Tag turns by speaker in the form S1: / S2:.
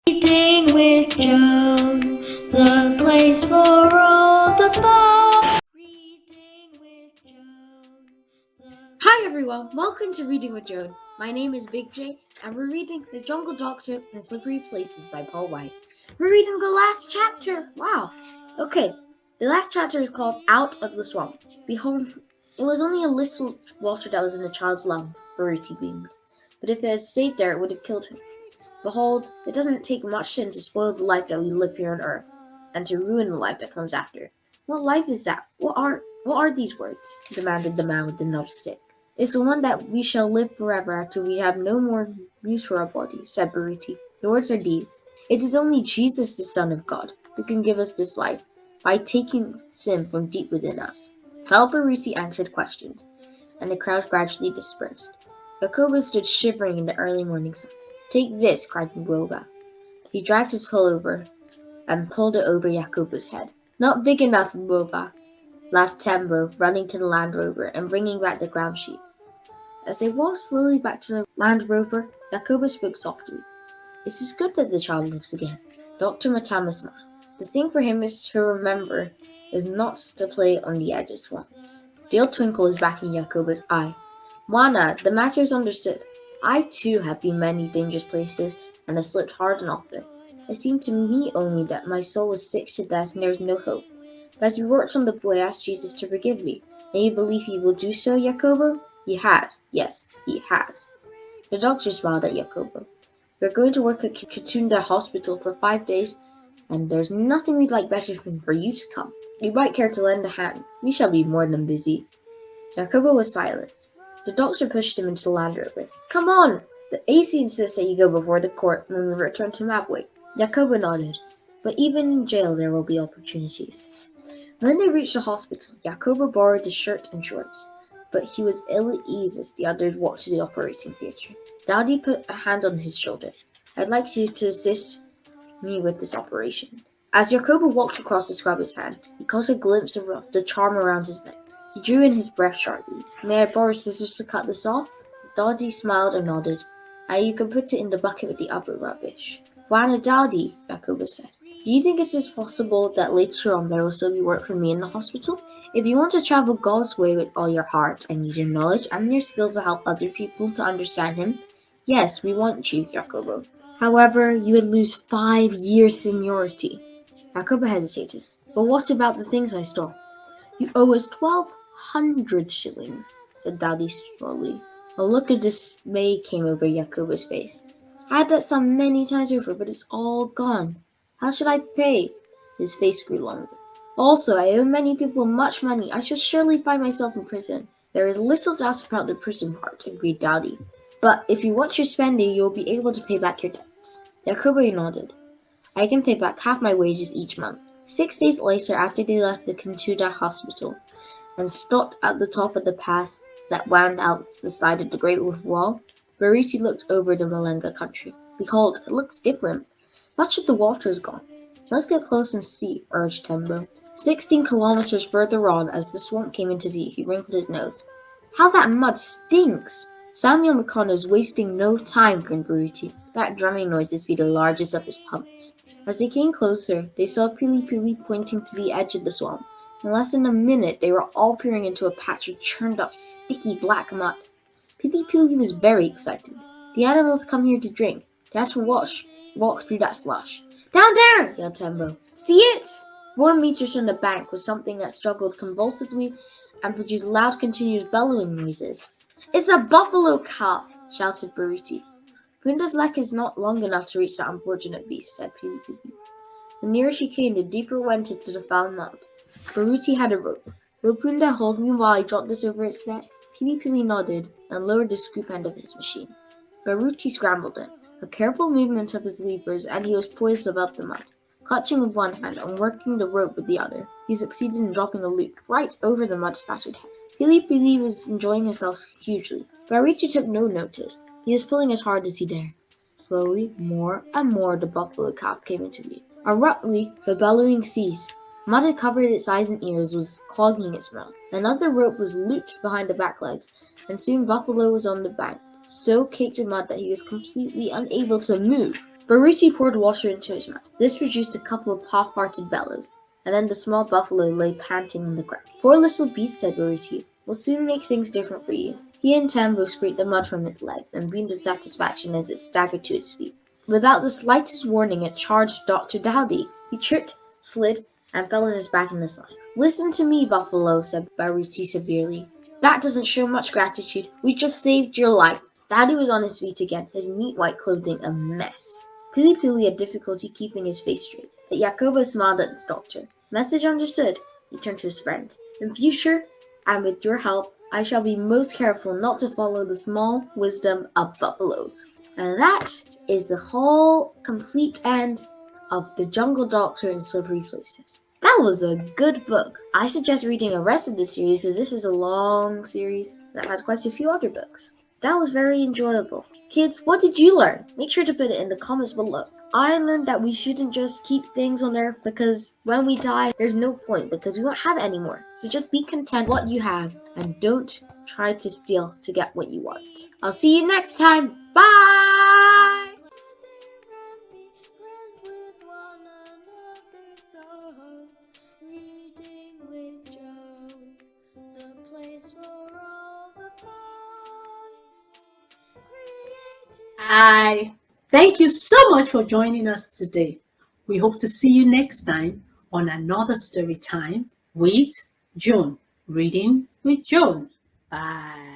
S1: Reading with Joan, the place for all the fun. Reading with Joan.
S2: Hi everyone, welcome to Reading with Joan. My name is Big J, and we're reading The Jungle Doctor and Slippery Places by Paul White. We're reading the last chapter! Wow! Okay, the last chapter is called Out of the Swamp. Behold, it was only a little water that was in the child's lung, Baruti beamed. But if it had stayed there, it would have killed him. Behold, it doesn't take much sin to spoil the life that we live here on earth, and to ruin the life that comes after. What life is that? What are these words? Demanded the man with the knobbed stick. It's the one that we shall live forever after we have no more use for our bodies, said Baruti. The words are these. It is only Jesus, the Son of God, who can give us this life, by taking sin from deep within us. While Baruti answered questions, and the crowd gradually dispersed, Jacobo stood shivering in the early morning sun. Take this, cried Mboga. He dragged his pullover and pulled it over Jacobo's head. Not big enough, Mboga, laughed Tembo, running to the Land Rover and bringing back the ground sheet. As they walked slowly back to the Land Rover, Jacobo spoke softly. It is good that the child lives again. Dr. Matama smiled. The thing for him is to remember is not to play on the edge of swamps. The old twinkle was back in Jacobo's eye. Juana, the matter is understood. I too have been many dangerous places and have slipped hard and often. It seemed to me only that my soul was sick to death and there was no hope. But as we worked on the boy, I asked Jesus to forgive me. And you believe he will do so, Jacobo? He has. Yes, he has. The doctor smiled at Jacobo. We're going to work at Katunda Hospital for 5 days, and there's nothing we'd like better than for you to come. You might care to lend a hand. We shall be more than busy. Jacobo was silent. The doctor pushed him into the Land Rover. Come on! The AC insists that you go before the court when we return to Mabway. Jacobo nodded. But even in jail there will be opportunities. When they reached the hospital, Jacobo borrowed his shirt and shorts, but he was ill at ease as the others walked to the operating theatre. Daddy put a hand on his shoulder. I'd like you to assist me with this operation. As Jacobo walked across to scrub his hand, he caught a glimpse of the charm around his neck. He drew in his breath sharply. May I borrow scissors to cut this off? Daddy smiled and nodded. You can put it in the bucket with the other rubbish. Buona Daddy, Jacobo said. Do you think it is possible that later on there will still be work for me in the hospital? If you want to travel God's way with all your heart and use your knowledge and your skills to help other people to understand Him, yes, we want you, Jacobo. However, you would lose 5 years seniority. Jacobo hesitated. But what about the things I stole? You owe us 1,200 shillings, said Daddy slowly. A look of dismay came over Jacobo's face. I had that sum many times over, but it's all gone. How should I pay? His face grew longer. Also, I owe many people much money. I shall surely find myself in prison. There is little doubt about the prison part, agreed Daddy. But if you watch your spending, you will be able to pay back your debts. Jacobo nodded. I can pay back half my wages each month. 6 days later, after they left the Cantuda hospital and stopped at the top of the pass that wound out the side of the Great Wolf Wall, Baruti looked over the Malenga country. Behold, it looks different. Much of the water is gone. Let's get close and see, urged Tembo. 16 kilometers further on, as the swamp came into view, he wrinkled his nose. How that mud stinks! Samuel McConnell's wasting no time, grinned Baruti. That drumming noise must be the largest of his pumps. As they came closer, they saw Pili Pili pointing to the edge of the swamp. In less than a minute, they were all peering into a patch of churned up, sticky black mud. Pili Pili was very excited. The animals come here to drink. They have to walk through that slush. Down there! Yelled Tembo. See it? 4 meters from the bank was something that struggled convulsively and produced loud, continuous bellowing noises. It's a buffalo calf! Shouted Baruti. Punda's neck is not long enough to reach that unfortunate beast, said Pili Pili. The nearer she came, the deeper it went into the foul mud. Baruti had a rope. Will Punda hold me while I drop this over its neck? Pili Pili nodded and lowered the scoop end of his machine. Baruti scrambled it. A careful movement of his levers, and he was poised above the mud. Clutching with one hand and working the rope with the other, he succeeded in dropping a loop right over the mud-spattered head. Pili Pili was enjoying himself hugely. Baruti took no notice. He was pulling as hard as he dared. Slowly, more and more, the buffalo calf came into view. Abruptly, the bellowing ceased. Mud had covered its eyes and ears, was clogging its mouth. Another rope was looped behind the back legs, and soon Buffalo was on the bank, so caked in mud that he was completely unable to move. Baruti poured water into his mouth. This produced a couple of half-hearted bellows, and then the small buffalo lay panting on the ground. Poor little beast, said Baruti. We'll soon make things different for you. He and Tambo scraped the mud from his legs and beamed with satisfaction as it staggered to its feet. Without the slightest warning, it charged Dr. Dowdy. He tripped, slid, and fell on his back in the slime. Listen to me, Buffalo, said Baruti severely. That doesn't show much gratitude. We just saved your life. Daddy was on his feet again, his neat white clothing a mess. Pili had difficulty keeping his face straight, but Jacobo smiled at the doctor. Message understood. He turned to his friend. In future, and with your help, I shall be most careful not to follow the small wisdom of buffaloes. And that is the whole complete end of The Jungle Doctor in Slippery Places. That was a good book. I suggest reading the rest of the series, as this is a long series that has quite a few other books. That was very enjoyable. Kids, what did you learn? Make sure to put it in the comments below. I learned that we shouldn't just keep things on Earth because when we die, there's no point because we won't have it anymore. So just be content what you have and don't try to steal to get what you want. I'll see you next time. Bye!
S1: Reading with Joan, the place for all the fun.
S3: Hi. Thank you so much for joining us today. We hope to see you next time on another story time with Joan. Reading with Joan. Bye.